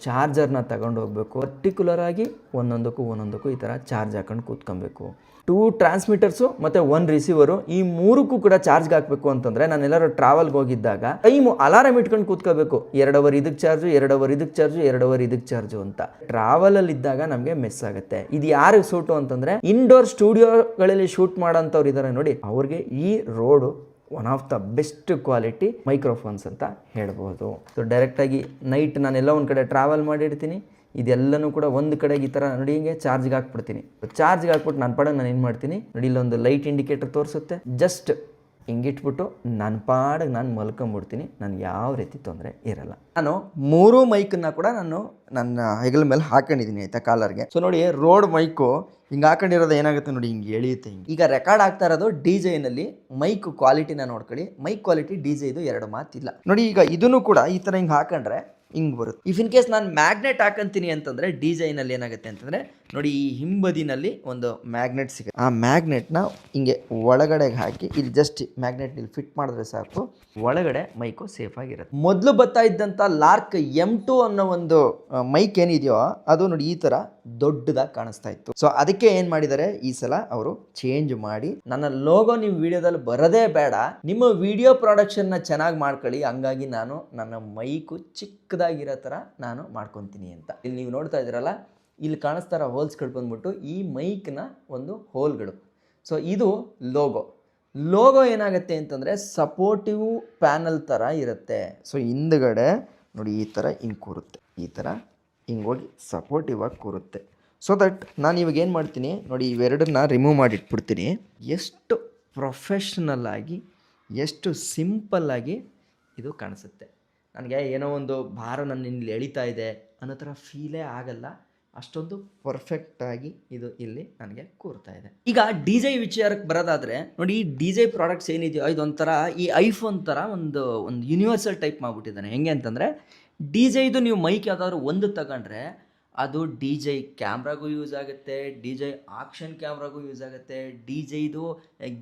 ಚಾರ್ಜರ್ನ ತಗೊಂಡು ಹೋಗ್ಬೇಕು. ಪರ್ಟಿಕ್ಯುಲರ್ ಆಗಿ ಒಂದೊಂದಕ್ಕೂ ಈ ಥರ ಚಾರ್ಜ್ ಹಾಕೊಂಡು ಕೂತ್ಕೊಬೇಕು. 2 ಟ್ರಾನ್ಸ್ಮಿಟರ್ಸು ಮತ್ತು 1 ರಿಸೀವರು, ಈ 3ಕ್ಕೂ ಕೂಡ ಚಾರ್ಜ್ಗೆ ಹಾಕಬೇಕು ಅಂತಂದರೆ ನಾನೆಲ್ಲರೂ ಟ್ರಾವೆಲ್ಗೆ ಹೋಗಿದ್ದಾಗ ಟೈಮು ಅಲಾರಾಮ್ ಇಟ್ಕೊಂಡು ಕೂತ್ಕೋಬೇಕು. 2 ಅವರ್ ಇದಕ್ಕೆ ಚಾರ್ಜು, 2 ಅವರ್ ಇದಕ್ಕೆ ಚಾರ್ಜು, 2 ಅವರ್ ಇದಕ್ಕೆ ಚಾರ್ಜು ಅಂತ. ಟ್ರಾವೆಲಲ್ಲಿ ಇದ್ದಾಗ ನಮಗೆ ಮಿಸ್ ಆಗುತ್ತೆ. ಇದು ಯಾರಿಗೆ ಸೂಟು ಅಂತಂದರೆ ಇಂಡೋರ್ ಸ್ಟುಡಿಯೋಗಳಲ್ಲಿ ಶೂಟ್ ಮಾಡೋಂಥವ್ರು ಇದ್ದಾರೆ ನೋಡಿ, ಅವ್ರಿಗೆ ಈ Rode one of the best quality microphones ಅಂತ ಹೇಳ್ಬೋದು. ಸೊ ಡೈರೆಕ್ಟಾಗಿ ನೈಟ್ ನಾನೆಲ್ಲ ಒಂದು ಕಡೆ ಟ್ರಾವೆಲ್ ಮಾಡಿರ್ತೀನಿ, ಇದೆಲ್ಲನೂ ಕೂಡ ಒಂದು ಕಡೆಗೆ ಈ ಥರ ನೋಡಿ ಹಿಂಗೆ ಚಾರ್ಜ್ಗೆ ಹಾಕ್ಬಿಡ್ತೀನಿ. ಚಾರ್ಜ್ಗೆ ಹಾಕ್ಬಿಟ್ಟು ನಾನು ಪಾಡಂಗೆ ನಾನು ಏನು ಮಾಡ್ತೀನಿ ನೋಡಿ, ಇಲ್ಲೊಂದು ಲೈಟ್ ಇಂಡಿಕೇಟರ್ ತೋರಿಸುತ್ತೆ. ಜಸ್ಟ್ ಹಿಂಗಿಟ್ಬಿಟ್ಟು ನನ್ನ ಪಾಡಿಗೆ ನಾನು ಮಲ್ಕೊಂಬಿಡ್ತೀನಿ. ನನಗೆ ಯಾವ ರೀತಿ ತೊಂದರೆ ಇರಲ್ಲ. ನಾನು 3 ಮೈಕನ್ನು ಕೂಡ ನಾನು ನನ್ನ ಹೆಗಲ ಮೇಲೆ ಹಾಕೊಂಡಿದ್ದೀನಿ ಆಯಿತಾ, ಕಾಲರ್ಗೆ. ಸೊ ನೋಡಿ, ರೋಡ್ ಮೈಕು ಹಿಂಗೆ ಹಾಕೊಂಡಿರೋದು ಏನಾಗುತ್ತೆ ನೋಡಿ, ಹಿಂಗೆ ಎಳೆಯುತ್ತೆ. ಹಿಂಗೆ ಈಗ ರೆಕಾರ್ಡ್ ಆಗ್ತಾ ಇರೋದು DJ-ನಲ್ಲಿ. ಮೈಕ್ ಕ್ವಾಲಿಟಿನ ನೋಡ್ಕೊಳ್ಳಿ. ಮೈಕ್ ಕ್ವಾಲಿಟಿ DJ-ಇದು 2 ಮಾತಿಲ್ಲ ನೋಡಿ. ಈಗ ಇದನ್ನು ಕೂಡ ಈ ಥರ ಹಿಂಗೆ ಹಾಕೊಂಡ್ರೆ ಹಿಂಗೆ ಬರುತ್ತೆ. ಇಫ್ ಇನ್ ಕೇಸ್ ನಾನು ಮ್ಯಾಗ್ನೆಟ್ ಹಾಕಂತೀನಿ ಅಂತಂದರೆ DJ-ನಲ್ಲಿ ಏನಾಗುತ್ತೆ ಅಂತಂದರೆ ನೋಡಿ, ಈ ಹಿಂಬದಿನಲ್ಲಿ ಒಂದು ಮ್ಯಾಗ್ನೆಟ್ ಸಿಗುತ್ತೆ. ಆ ಮ್ಯಾಗ್ನೆಟ್ನ ಹಿಂಗೆ ಒಳಗಡೆಗೆ ಹಾಕಿ ಇಲ್ಲಿ ಜಸ್ಟ್ ಮ್ಯಾಗ್ನೆಟ್ ಇಲ್ಲಿ ಫಿಟ್ ಮಾಡಿದ್ರೆ ಸಾಕು, ಒಳಗಡೆ ಮೈಕು ಸೇಫ್ ಆಗಿರುತ್ತೆ. ಮೊದಲು ಬರ್ತಾ ಇದ್ದಂಥ ಲಾರ್ಕ್ M2 ಅನ್ನೋ ಒಂದು ಮೈಕ್ ಏನಿದೆಯೋ ಅದು ನೋಡಿ ಈ ಥರ ದೊಡ್ಡದಾಗಿ ಕಾಣಿಸ್ತಾ ಇತ್ತು. ಸೊ ಅದಕ್ಕೆ ಏನು ಮಾಡಿದ್ದಾರೆ, ಈ ಸಲ ಅವರು ಚೇಂಜ್ ಮಾಡಿ ನನ್ನ ಲೋಗೋ ನಿಮ್ಮ ವಿಡಿಯೋದಲ್ಲಿ ಬರೋದೇ ಬೇಡ, ನಿಮ್ಮ ವಿಡಿಯೋ ಪ್ರೊಡಕ್ಷನ್ನ ಚೆನ್ನಾಗಿ ಮಾಡ್ಕೊಳ್ಳಿ, ಹಂಗಾಗಿ ನಾನು ನನ್ನ ಮೈಕು ಚಿಕ್ಕದಾಗಿರೋ ಥರ ನಾನು ಮಾಡ್ಕೊತೀನಿ ಅಂತ. ಇಲ್ಲಿ ನೀವು ನೋಡ್ತಾ ಇದ್ದೀರಲ್ಲ, ಇಲ್ಲಿ ಕಾಣಿಸ್ತಾರ ಹೋಲ್ಸ್ಗಳು ಬಂದ್ಬಿಟ್ಟು ಈ ಮೈಕ್ನ ಒಂದು ಹೋಲ್ಗಳು. ಸೊ ಇದು ಲೋಗೋ ಏನಾಗುತ್ತೆ ಅಂತಂದರೆ ಸಪೋರ್ಟಿವ್ ಪ್ಯಾನಲ್ ಥರ ಇರುತ್ತೆ. ಸೊ ಹಿಂದ್ಗಡೆ ನೋಡಿ ಈ ಥರ ಹಿಂಗೆ ಕೂರುತ್ತೆ, ಈ ಥರ ಹಿಂಗೆ ಹೋಗಿ ಸಪೋರ್ಟಿವ್ ಆಗಿ ಕೂರುತ್ತೆ. ಸೊ ದಟ್ ನಾನು ಇವಾಗ ಏನು ಮಾಡ್ತೀನಿ ನೋಡಿ, ಇವೆರಡನ್ನ ರಿಮೂವ್ ಮಾಡಿಟ್ಬಿಡ್ತೀನಿ. ಎಷ್ಟು ಪ್ರೊಫೆಷ್ನಲ್ ಆಗಿ, ಎಷ್ಟು ಸಿಂಪಲ್ಲಾಗಿ ಇದು ಕಾಣಿಸುತ್ತೆ. ನನಗೆ ಏನೋ ಒಂದು ಭಾರ ನನ್ನ ಇಲ್ಲಿ ಎಳಿತಾ ಇದೆ ಅನ್ನೋ ಥರ ಫೀಲೇ ಆಗಲ್ಲ, ಅಷ್ಟೊಂದು ಪರ್ಫೆಕ್ಟಾಗಿ ಇದು ಇಲ್ಲಿ ನನಗೆ ಕೂರ್ತಾ ಇದೆ. ಈಗ ಡಿ ಜೆ ವಿಚಾರಕ್ಕೆ ಬರೋದಾದರೆ ನೋಡಿ, ಈ ಡಿ ಜೆ ಪ್ರಾಡಕ್ಟ್ಸ್ ಏನಿದೆಯೋ ಇದೊಂಥರ ಈ ಐಫೋನ್ ಥರ ಒಂದು ಯೂನಿವರ್ಸಲ್ ಟೈಪ್ ಮಾಡಿಬಿಟ್ಟಿದ್ದಾನೆ. ಹೆಂಗೆ ಅಂತಂದರೆ, ಡಿ ಜೆ ಇದು ನೀವು ಮೈಕ್ ಯಾವುದಾದ್ರು ಒಂದು ತಗೊಂಡ್ರೆ ಅದು ಡಿ ಜೆ ಕ್ಯಾಮ್ರಾಗೂ ಯೂಸ್ ಆಗುತ್ತೆ, ಡಿ ಜೆ ಆಕ್ಷನ್ ಕ್ಯಾಮ್ರಾಗೂ ಯೂಸ್ ಆಗುತ್ತೆ, ಡಿ ಜೆ ಇದು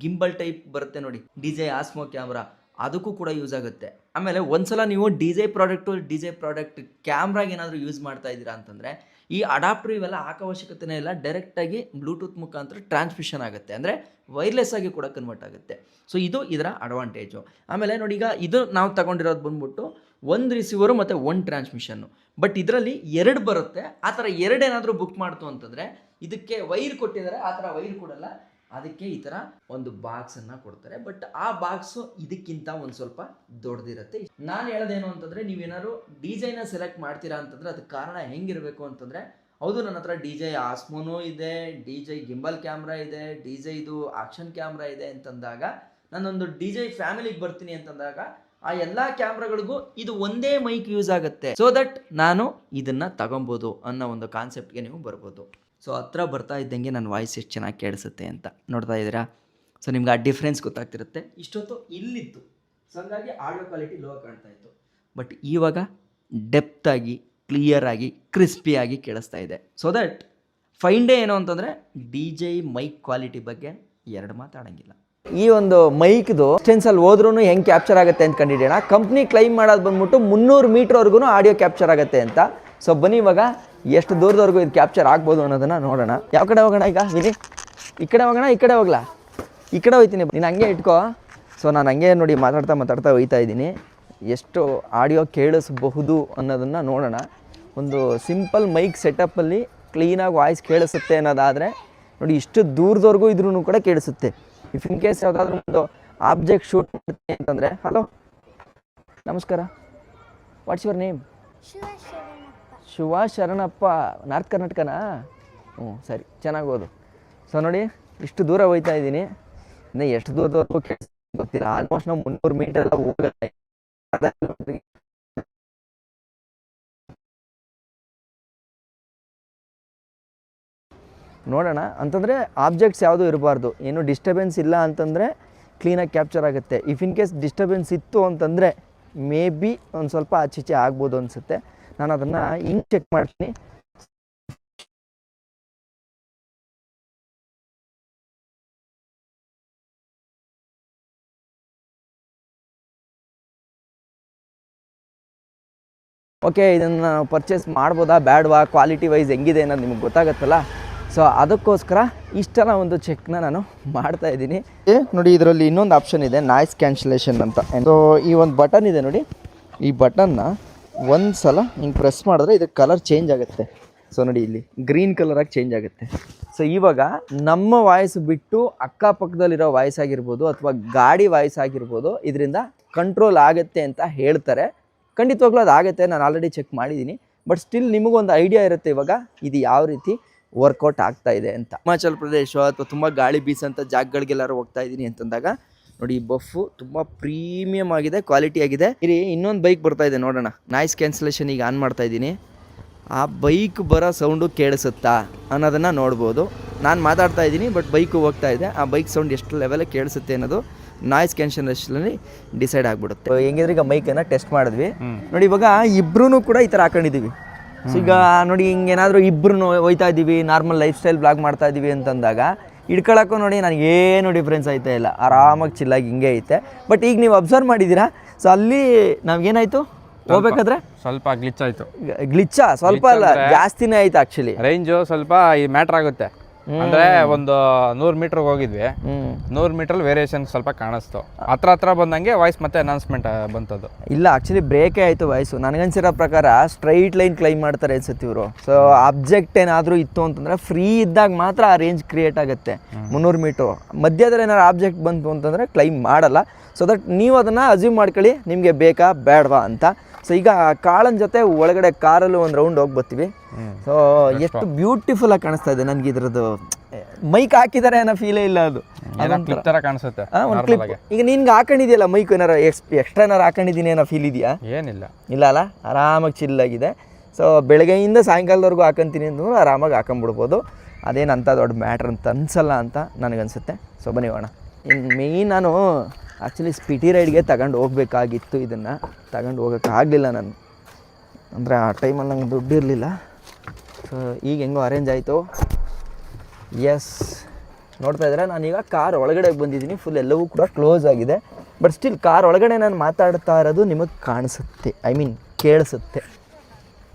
ಗಿಂಬಲ್ ಟೈಪ್ ಬರುತ್ತೆ ನೋಡಿ, ಡಿ ಜೆ ಆಸ್ಮೋ ಕ್ಯಾಮ್ರಾ, ಅದಕ್ಕೂ ಕೂಡ ಯೂಸ್ ಆಗುತ್ತೆ. ಆಮೇಲೆ ಒಂದ್ಸಲ ನೀವು ಡಿ ಜೆ ಪ್ರಾಡಕ್ಟ್ ಕ್ಯಾಮ್ರಾಗೆ ಏನಾದರೂ ಯೂಸ್ ಮಾಡ್ತಾ ಇದ್ದೀರಾ ಅಂತಂದರೆ ಈ ಅಡಾಪ್ಟರ್ ಇವೆಲ್ಲ ಹಾಕೋ ಅವಶ್ಯಕತೆನೇ ಇಲ್ಲ, ಡೈರೆಕ್ಟಾಗಿ ಬ್ಲೂಟೂತ್ ಮುಖಾಂತರ ಟ್ರಾನ್ಸ್ಮಿಷನ್ ಆಗುತ್ತೆ, ಅಂದರೆ ವೈರ್ಲೆಸ್ ಆಗಿ ಕೂಡ ಕನ್ವರ್ಟ್ ಆಗುತ್ತೆ. ಸೊ ಇದು ಇದರ ಅಡ್ವಾಂಟೇಜು. ಆಮೇಲೆ ನೋಡಿ, ಈಗ ಇದು ನಾವು ತಗೊಂಡಿರೋದು ಬಂದ್ಬಿಟ್ಟು ಒಂದು ರಿಸೀವರು ಮತ್ತು ಒಂದು ಟ್ರಾನ್ಸ್ಮಿಷನ್ನು, ಬಟ್ ಇದರಲ್ಲಿ 2 ಬರುತ್ತೆ. ಆ ಥರ 2 ಏನಾದರೂ ಬುಕ್ ಮಾಡ್ತು ಅಂತಂದರೆ ಇದಕ್ಕೆ ವೈರ್ ಕೊಟ್ಟಿದ್ದಾರೆ, ಆ ಥರ ವೈರ್ ಕೊಡಲ್ಲ, ಅದಕ್ಕೆ ಈ ಥರ ಒಂದು ಬಾಕ್ಸನ್ನು ಕೊಡ್ತಾರೆ. ಬಟ್ ಆ ಬಾಕ್ಸು ಇದಕ್ಕಿಂತ ಒಂದು ಸ್ವಲ್ಪ ದೊಡ್ಡದಿರುತ್ತೆ. ನಾನು ಹೇಳೋದೇನು ಅಂತಂದರೆ, ನೀವೇನಾದ್ರು ಡಿ ಜೆನ ಸೆಲೆಕ್ಟ್ ಮಾಡ್ತೀರಾ ಅಂತಂದರೆ ಅದಕ್ಕೆ ಕಾರಣ ಹೆಂಗಿರಬೇಕು ಅಂತಂದರೆ, ಹೌದು ನನ್ನ ಹತ್ರ ಡಿ ಜೆ ಆಸ್ಮೋನೂ ಇದೆ, ಡಿ ಜೆ ಗಿಂಬಲ್ ಕ್ಯಾಮ್ರಾ ಇದೆ, ಡಿ ಜೆ ಇದು ಆಕ್ಷನ್ ಕ್ಯಾಮ್ರಾ ಇದೆ ಅಂತಂದಾಗ, ನಾನೊಂದು ಡಿ ಜೆ ಫ್ಯಾಮಿಲಿಗೆ ಬರ್ತೀನಿ ಅಂತಂದಾಗ ಆ ಎಲ್ಲ ಕ್ಯಾಮ್ರಾಗಳಿಗೂ ಇದು ಒಂದೇ ಮೈಕ್ ಯೂಸ್ ಆಗುತ್ತೆ. ಸೊ ದಟ್ ನಾನು ಇದನ್ನು ತಗೊಬೋದು ಅನ್ನೋ ಒಂದು ಕಾನ್ಸೆಪ್ಟ್ಗೆ ನೀವು ಬರ್ಬೋದು. ಸೊ ಹತ್ರ ಬರ್ತಾ ಇದ್ದಂಗೆ ನನ್ನ ವಾಯ್ಸ್ ಎಷ್ಟು ಚೆನ್ನಾಗಿ ಕೇಳಿಸುತ್ತೆ ಅಂತ ನೋಡ್ತಾ ಇದ್ದೀರಾ. ಸೊ ನಿಮ್ಗೆ ಆ ಡಿಫ್ರೆನ್ಸ್ ಗೊತ್ತಾಗ್ತಿರುತ್ತೆ. ಇಷ್ಟೊತ್ತು ಇಲ್ಲಿತ್ತು, ಸೊ ಹಂಗಾಗಿ ಆಡಿಯೋ ಕ್ವಾಲಿಟಿ ಲೋ ಕಾಣ್ತಾ ಇತ್ತು, ಬಟ್ ಇವಾಗ ಡೆಪ್ತಾಗಿ, ಕ್ಲಿಯರಾಗಿ, ಕ್ರಿಸ್ಪಿಯಾಗಿ ಕೇಳಿಸ್ತಾ ಇದೆ. ಸೊ ದಟ್ ಫೈನ್ ಡೇ ಏನು ಅಂತಂದರೆ, ಡಿ ಜೆ ಮೈಕ್ ಕ್ವಾಲಿಟಿ ಬಗ್ಗೆ 2 ಮಾತಾಡೋಂಗಿಲ್ಲ. ಈ ಒಂದು ಮೈಕ್ದು ಡಿಸ್ಟೆನ್ಸಲ್ಲಿ ಹೋದ್ರೂ ಹೆಂಗೆ ಕ್ಯಾಪ್ಚರ್ ಆಗುತ್ತೆ ಅಂತ ಕಂಡಿಡಿಯೋಣ. ಕಂಪ್ನಿ ಕ್ಲೈಮ್ ಮಾಡೋದು ಬಂದ್ಬಿಟ್ಟು 300 ಮೀಟ್ರ್ವರೆಗೂ ಆಡಿಯೋ ಕ್ಯಾಪ್ಚರ್ ಆಗುತ್ತೆ ಅಂತ. ಸೊ ಬನ್ನಿ ಇವಾಗ ಎಷ್ಟು ದೂರದವರೆಗೂ ಇದು ಕ್ಯಾಪ್ಚರ್ ಆಗ್ಬೋದು ಅನ್ನೋದನ್ನು ನೋಡೋಣ. ಯಾವ ಕಡೆ ಹೋಗೋಣ ಈಗ? ವಿನಿ, ಈ ಕಡೆ ಹೋಗೋಣ, ಈ ಕಡೆ ಹೋಗ್ಲಾ? ಈ ಕಡೆ ಹೋಗ್ತೀನಿ, ನೀನು ಹಂಗೆ ಇಟ್ಕೋ. ಸೊ ನಾನು ಹಂಗೆ ನೋಡಿ ಮಾತಾಡ್ತಾ ಹೋಗ್ತಾ ಇದ್ದೀನಿ. ಎಷ್ಟು ಆಡಿಯೋ ಕೇಳಿಸಬಹುದು ಅನ್ನೋದನ್ನು ನೋಡೋಣ. ಒಂದು ಸಿಂಪಲ್ ಮೈಕ್ ಸೆಟಪ್ಪಲ್ಲಿ ಕ್ಲೀನಾಗಿ ವಾಯ್ಸ್ ಕೇಳಿಸುತ್ತೆ ಅನ್ನೋದಾದರೆ ನೋಡಿ, ಇಷ್ಟು ದೂರದವರೆಗೂ ಇದ್ರೂ ಕೂಡ ಕೇಳಿಸುತ್ತೆ. ಇಫ್ ಇನ್ ಕೇಸ್ ಯಾವುದಾದ್ರೂ ಒಂದು ಆಬ್ಜೆಕ್ಟ್ ಶೂಟ್ ಮಾಡ್ತೀನಿ ಅಂತಂದರೆ, ಹಲೋ ನಮಸ್ಕಾರ, what's your name? Shiva Sharanappa. North ಕರ್ನಾಟಕನಾ? ಸರಿ, ಚೆನ್ನಾಗಿ ಓದು. ಸೊ ನೋಡಿ, ಇಷ್ಟು ದೂರ ಹೋಗ್ತಾ ಇದ್ದೀನಿ. ಇನ್ನು ಎಷ್ಟು ದೂರದವರೆಗೂ ಗೊತ್ತಿಲ್ಲ. ಆಲ್ಮೋಸ್ಟ್ ನಾವು 300 ಮೀಟರ್ ಎಲ್ಲ ಹೋಗುತ್ತೆ. ನೋಡೋಣ. ಅಂತಂದರೆ ಆಬ್ಜೆಕ್ಟ್ಸ್ ಯಾವುದೂ ಇರಬಾರ್ದು, ಏನು ಡಿಸ್ಟರ್ಬೆನ್ಸ್ ಇಲ್ಲ ಅಂತಂದರೆ ಕ್ಲೀನಾಗಿ ಕ್ಯಾಪ್ಚರ್ ಆಗುತ್ತೆ. ಇಫ್ ಇನ್ ಕೇಸ್ ಡಿಸ್ಟರ್ಬೆನ್ಸ್ ಇತ್ತು ಅಂತಂದರೆ ಮೇ ಬಿ ಒಂದು ಸ್ವಲ್ಪ ಆಚೀಚೆ ಆಗ್ಬೋದು ಅನಿಸುತ್ತೆ. ನಾನು ಅದನ್ನು ಹಿಂಗೆ ಚೆಕ್ ಮಾಡ್ತೀನಿ. ಓಕೆ, ಇದನ್ನು ಪರ್ಚೇಸ್ ಮಾಡ್ಬೋದಾ ಬೇಡವಾ, ಕ್ವಾಲಿಟಿ ವೈಸ್ ಹೆಂಗಿದೆ ಅನ್ನೋದು ನಿಮಗೆ ಗೊತ್ತಾಗುತ್ತಲ್ಲ. ಸೊ ಅದಕ್ಕೋಸ್ಕರ ಇಷ್ಟೆಲ್ಲ ಒಂದು ಚೆಕ್ನ ನಾನು ಮಾಡ್ತಾ ಇದ್ದೀನಿ. ನೋಡಿ, ಇದರಲ್ಲಿ ಇನ್ನೊಂದು ಆಪ್ಷನ್ ಇದೆ, ನಾಯ್ಸ್ ಕ್ಯಾನ್ಸಲೇಷನ್ ಅಂತ. ಸೊ ಈ ಒಂದು ಬಟನ್ ಇದೆ ನೋಡಿ, ಈ ಬಟನ್ನ ಒಂದು ಸಲ ಹಿಂಗೆ ಪ್ರೆಸ್ ಮಾಡಿದ್ರೆ ಇದಕ್ಕೆ ಕಲರ್ ಚೇಂಜ್ ಆಗುತ್ತೆ. ಸೊ ನೋಡಿ, ಇಲ್ಲಿ ಗ್ರೀನ್ ಕಲರಾಗಿ ಚೇಂಜ್ ಆಗುತ್ತೆ. ಸೊ ಇವಾಗ ನಮ್ಮ ವಾಯ್ಸ್ ಬಿಟ್ಟು ಅಕ್ಕಪಕ್ಕದಲ್ಲಿರೋ ವಾಯ್ಸ್ ಆಗಿರ್ಬೋದು ಅಥವಾ ಗಾಡಿ ವಾಯ್ಸ್ ಆಗಿರ್ಬೋದು ಇದರಿಂದ ಕಂಟ್ರೋಲ್ ಆಗುತ್ತೆ ಅಂತ ಹೇಳ್ತಾರೆ. ಖಂಡಿತವಾಗ್ಲೂ ಅದು ಆಗುತ್ತೆ, ನಾನು ಆಲ್ರೆಡಿ ಚೆಕ್ ಮಾಡಿದ್ದೀನಿ. ಬಟ್ ಸ್ಟಿಲ್ ನಿಮಗೊಂದು ಐಡಿಯಾ ಇರುತ್ತೆ ಇವಾಗ ಇದು ಯಾವ ರೀತಿ ವರ್ಕೌಟ್ ಆಗ್ತಾ ಇದೆ ಅಂತ. ಹಿಮಾಚಲ ಪ್ರದೇಶ ಅಥವಾ ತುಂಬ ಗಾಳಿ ಬೀಸಂಥ ಜಾಗಗಳಿಗೆಲ್ಲರೂ ಹೋಗ್ತಾ ಇದ್ದೀನಿ ಅಂತಂದಾಗ ನೋಡಿ, ಈ ಬಫ್ಫು ತುಂಬ ಪ್ರೀಮಿಯಮ್ ಆಗಿದೆ, ಕ್ವಾಲಿಟಿ ಆಗಿದೆ. ಇಲ್ಲಿ ಇನ್ನೊಂದು ಬೈಕ್ ಬರ್ತಾ ಇದೆ ನೋಡೋಣ. ನಾಯ್ಸ್ ಕ್ಯಾನ್ಸಲೇಷನ್ ಈಗ ಆನ್ ಮಾಡ್ತಾ ಇದ್ದೀನಿ. ಆ ಬೈಕ್ ಬರೋ ಸೌಂಡು ಕೇಳಿಸುತ್ತಾ ಅನ್ನೋದನ್ನು ನೋಡ್ಬೋದು. ನಾನು ಮಾತಾಡ್ತಾ ಇದ್ದೀನಿ, ಬಟ್ ಬೈಕು ಹೋಗ್ತಾ ಇದೆ. ಆ ಬೈಕ್ ಸೌಂಡ್ ಎಷ್ಟು ಲೆವೆಲಿಗೆ ಕೇಳಿಸುತ್ತೆ ಅನ್ನೋದು ನಾಯ್ಸ್ ಕ್ಯಾನ್ಸಲೇಷನಲ್ಲಿ ಡಿಸೈಡ್ ಆಗಿಬಿಡುತ್ತೆ. ಹೆಂಗಿದ್ರೆ ಈಗ ಮೈಕನ್ನು ಟೆಸ್ಟ್ ಮಾಡಿದ್ವಿ ನೋಡಿ. ಇವಾಗ ಇಬ್ಬರೂ ಕೂಡ ಈ ಥರ ಹಾಕೊಂಡಿದ್ದೀವಿ. ಸೊ ಈಗ ನೋಡಿ, ಹಿಂಗೇನಾದರೂ ಇಬ್ಬರು ಹೋಯ್ತಾ ಇದ್ದೀವಿ, ನಾರ್ಮಲ್ ಲೈಫ್ ಸ್ಟೈಲ್ ಬ್ಲಾಗ್ ಮಾಡ್ತಾ ಇದ್ದೀವಿ ಅಂತಂದಾಗ ಹಿಡ್ಕೊಳಕ್ಕೂ ನೋಡಿ ನನಗೇನು ಡಿಫ್ರೆನ್ಸ್ ಆಯ್ತಾ ಇಲ್ಲ, ಆರಾಮಾಗಿ ಚಿಲ್ಲಾಗಿ ಹಿಂಗೆ ಐತೆ. ಬಟ್ ಈಗ ನೀವು ಅಬ್ಸರ್ವ್ ಮಾಡಿದ್ದೀರಾ, ಸೊ ಅಲ್ಲಿ ನಮಗೇನಾಯಿತು, ಹೋಗ್ಬೇಕಾದ್ರೆ ಸ್ವಲ್ಪ ಗ್ಲಿಚ್ ಆಯ್ತು. ಗ್ಲಿಚ್ಚಾ? ಸ್ವಲ್ಪ ಅಲ್ಲ, ಜಾಸ್ತಿನೇ ಆಯ್ತು ಆಕ್ಚುಲಿ. ರೇಂಜು ಸ್ವಲ್ಪ ಈ ಮ್ಯಾಟ್ರ್ ಆಗುತ್ತೆ. ಅಂದ್ರೆ ಒಂದು 100 ಮೀಟರ್ ಹೋಗಿದ್ವಿ, 100 ಮೀಟರ್ ವೇರಿಯೇಷನ್ ಸ್ವಲ್ಪ ಕಾಣಿಸ್ತು. ಹತ್ರ ಬಂದಂಗೆ ವಾಯ್ಸ್ ಮತ್ತೆ ಅನೌನ್ಸ್ಮೆಂಟ್ ಬಂತದ್ದು. ಇಲ್ಲ ಆಕ್ಚುಲಿ ಬ್ರೇಕೇ ಆಯ್ತು ವಾಯ್ಸು. ನನಗನ್ಸಿರೋ ಪ್ರಕಾರ ಸ್ಟ್ರೈಟ್ ಲೈನ್ ಕ್ಲೈಮ್ ಮಾಡ್ತಾರೆ ಅನ್ಸುತ್ತೆ ಇವರು. ಸೊ ಆಬ್ಜೆಕ್ಟ್ ಏನಾದರೂ ಇತ್ತು ಅಂತಂದ್ರೆ ಫ್ರೀ ಇದ್ದಾಗ ಮಾತ್ರ ಆ ರೇಂಜ್ ಕ್ರಿಯೇಟ್ ಆಗುತ್ತೆ. 300 ಮೀಟ್ರು ಮಧ್ಯದಲ್ಲಿ ಏನಾದ್ರು ಆಬ್ಜೆಕ್ಟ್ ಬಂತು ಅಂತಂದ್ರೆ ಕ್ಲೈಮ್ ಮಾಡಲ್ಲ. ಸೊ ದಟ್ ನೀವು ಅದನ್ನು ಅಸ್ಯೂಮ್ ಮಾಡ್ಕೊಳ್ಳಿ ನಿಮಗೆ ಬೇಕಾ ಬೇಡವಾ ಅಂತ. ಸೊ ಈಗ ಕಾಳನ್ ಜೊತೆ ಒಳಗಡೆ ಕಾರಲ್ಲಿ ಒಂದು ರೌಂಡ್ ಹೋಗಿ ಬರ್ತೀವಿ. ಸೊ ಎಷ್ಟು ಬ್ಯೂಟಿಫುಲ್ ಆಗಿ ಕಾಣಿಸ್ತಾ ಇದೆ ನನಗೆ. ಇದ್ರದ್ದು ಮೈಕ್ ಹಾಕಿದ್ದಾರೆ ಅನ್ನೋ ಫೀಲೇ ಇಲ್ಲ. ಅದು ಕ್ಲಿಪ್ ತರ ಕಾಣಿಸುತ್ತೆ. ಒಂದು ಕ್ಲಿಪ್ ಈಗ ನಿನ್ಗೆ ಹಾಕೊಂಡಿದೆಯಲ್ಲ ಮೈಕ್, ಏನಾರು ಎಕ್ಸ್ಟ್ರಾ ಏನಾರು ಹಾಕೊಂಡಿದ್ದೀನಿ ಅನ್ನೋ ಫೀಲ್ ಇದೆಯಾ? ಏನಿಲ್ಲ. ಇಲ್ಲ ಅಲ್ಲ, ಆರಾಮಾಗಿ ಚಿಲ್ಲಾಗಿದೆ. ಸೊ ಬೆಳಗ್ಗೆಯಿಂದ ಸಾಯಂಕಾಲದವರೆಗೂ ಹಾಕೊಂತೀನಿ ಅಂದ್ರೂ ಆರಾಮಾಗಿ ಹಾಕೊಂಡ್ಬಿಡ್ಬೋದು. ಅದೇನು ಅಂಥ ದೊಡ್ಡ ಮ್ಯಾಟ್ರ್ ಅಂತ ಅನಿಸಲ್ಲ ಅಂತ ನನಗನ್ಸುತ್ತೆ. ಸೊ ಬನ್ನಿ ಹೋಗೋಣ. ಇನ್ನು ಮೇಯ್ನ್ ನಾನು ಆ್ಯಕ್ಚುಲಿ ಸ್ಪಿಟಿ ರೈಡ್ಗೆ ತಗೊಂಡು ಹೋಗ್ಬೇಕಾಗಿತ್ತು. ಇದನ್ನು ತಗೊಂಡು ಹೋಗೋಕ್ಕಾಗಲಿಲ್ಲ ನಾನು, ಅಂದರೆ ಆ ಟೈಮಲ್ಲಿ ನಂಗೆ ದುಡ್ಡು ಇರಲಿಲ್ಲ. ಸೊ ಈಗ ಹೆಂಗೋ ಅರೇಂಜ್ ಆಯಿತು. ಎಸ್, ನೋಡ್ತಾ ಇದ್ದಾರೆ ನಾನೀಗ ಕಾರ್ ಒಳಗಡೆ ಬಂದಿದ್ದೀನಿ. ಫುಲ್ ಎಲ್ಲವೂ ಕೂಡ ಕ್ಲೋಸ್ ಆಗಿದೆ. ಬಟ್ ಸ್ಟಿಲ್ ಕಾರ್ ಒಳಗಡೆ ನಾನು ಮಾತಾಡ್ತಾ ಇರೋದು ನಿಮಗೆ ಕಾಣಿಸುತ್ತೆ, ಐ ಮೀನ್ ಕೇಳಿಸುತ್ತೆ.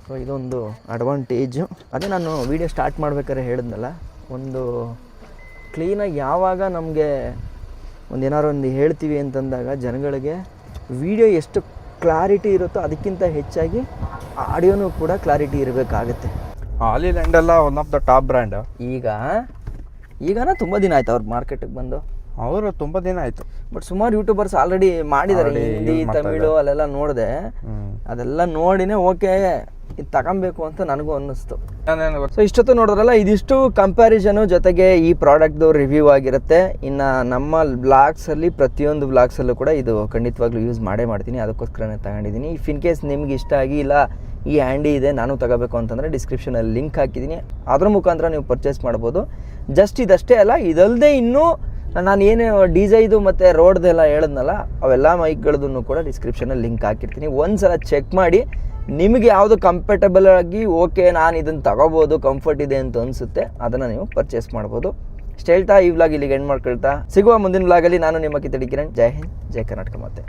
ಸೊ ಇದೊಂದು ಅಡ್ವಾಂಟೇಜು. ಅದೇ ನಾನು ವೀಡಿಯೋ ಸ್ಟಾರ್ಟ್ ಮಾಡ್ಬೇಕಾದ್ರೆ ಹೇಳಿದ್ನಲ್ಲ, ಒಂದು ಕ್ಲೀನಾಗಿ ಯಾವಾಗ ನಮಗೆ ಏನಾರು ಒಂದು ಹೇಳ್ತೀವಿ ಅಂತಂದಾಗ ಜನಗಳಿಗೆ ವಿಡಿಯೋ ಎಷ್ಟು ಕ್ಲಾರಿಟಿ ಇರುತ್ತೋ ಅದಕ್ಕಿಂತ ಹೆಚ್ಚಾಗಿ ಆಡಿಯೋನೂ ಕೂಡ ಕ್ಲಾರಿಟಿ ಇರಬೇಕಾಗುತ್ತೆ. ಹಾಲಿಲ್ಯಾಂಡ್ ಎಲ್ಲ one of the top brand. ಈಗನ ತುಂಬ ದಿನ ಆಯ್ತು ಅವ್ರು ಮಾರ್ಕೆಟಿಗೆ ಬಂದು. ಅವರು ತುಂಬ ದಿನ ಆಯಿತು. ಬಟ್ ಸುಮಾರು ಯೂಟ್ಯೂಬರ್ಸ್ ಆಲ್ರೆಡಿ ಮಾಡಿದ್ದಾರೆ. ಹಿಂದಿ, ತಮಿಳು ಅಲ್ಲೆಲ್ಲ ನೋಡಿದೆ. ಅದೆಲ್ಲ ನೋಡಿನೇ ಓಕೆ ಇದು ತಗೊಬೇಕು ಅಂತ ನನಗೂ ಅನ್ನಿಸ್ತು. ಸೊ ಇಷ್ಟೊತ್ತು ನೋಡಿದ್ರಲ್ಲ, ಇದಿಷ್ಟು ಕಂಪ್ಯಾರಿಸನು ಜೊತೆಗೆ ಈ ಪ್ರಾಡಕ್ಟ್ದು ರಿವ್ಯೂ ಆಗಿರುತ್ತೆ. ಇನ್ನು ನಮ್ಮ ಬ್ಲಾಗ್ಸಲ್ಲಿ ಪ್ರತಿಯೊಂದು ಬ್ಲಾಗ್ಸಲ್ಲೂ ಕೂಡ ಇದು ಖಂಡಿತವಾಗ್ಲೂ ಯೂಸ್ ಮಾಡೇ ಮಾಡ್ತೀನಿ. ಅದಕ್ಕೋಸ್ಕರನೇ ತಗೊಂಡಿದ್ದೀನಿ. ಇಫ್ ಇನ್ ಕೇಸ್ ನಿಮ್ಗೆ ಇಷ್ಟ ಆಗಿ ಇಲ್ಲ ಈ ಹ್ಯಾಂಡಿ ಇದೆ ನಾನು ತಗೋಬೇಕು ಅಂತಂದರೆ ಡಿಸ್ಕ್ರಿಪ್ಷನಲ್ಲಿ ಲಿಂಕ್ ಹಾಕಿದ್ದೀನಿ. ಅದ್ರ ಮುಖಾಂತರ ನೀವು ಪರ್ಚೇಸ್ ಮಾಡ್ಬೋದು. ಜಸ್ಟ್ ಇದಷ್ಟೇ ಅಲ್ಲ, ಇದಲ್ಲದೆ ಇನ್ನೂ ನಾನು ಏನು ಡಿಜೈದು ಮತ್ತು ರೋಡ್ದೆಲ್ಲ ಹೇಳಿದ್ನಲ್ಲ, ಅವೆಲ್ಲ ಮೈಕ್ಗಳದನ್ನು ಕೂಡ ಡಿಸ್ಕ್ರಿಪ್ಷನಲ್ಲಿ ಲಿಂಕ್ ಹಾಕಿರ್ತೀನಿ. ಒಂದು ಸಲ ಚೆಕ್ ಮಾಡಿ ನಿಮಗೆ ಯಾವುದು ಕಂಫರ್ಟಬಲ್ ಆಗಿ ಓಕೆ ನಾನು ಇದನ್ನು ತಗೋಬೋದು, ಕಂಫರ್ಟ್ ಇದೆ ಅಂತ ಅನಿಸುತ್ತೆ, ಅದನ್ನು ನೀವು ಪರ್ಚೇಸ್ ಮಾಡ್ಬೋದು. ಇಷ್ಟು ಹೇಳ್ತಾ ಈ ವ್ಲಾಗ್ ಇಲ್ಲಿಗೆ ಎಂಡ್ ಮಾಡ್ಕೊಳ್ತಾ ಸಿಗುವ ಮುಂದಿನ ವ್ಲಾಗಲ್ಲಿ ನಾನು ನಿಮ್ಮ ಕಿತ್ತಡಿ ಕಿರಣ್. ಜೈ ಹಿಂದ್, ಜೈ ಕರ್ನಾಟಕ. ಮತ್ತೆ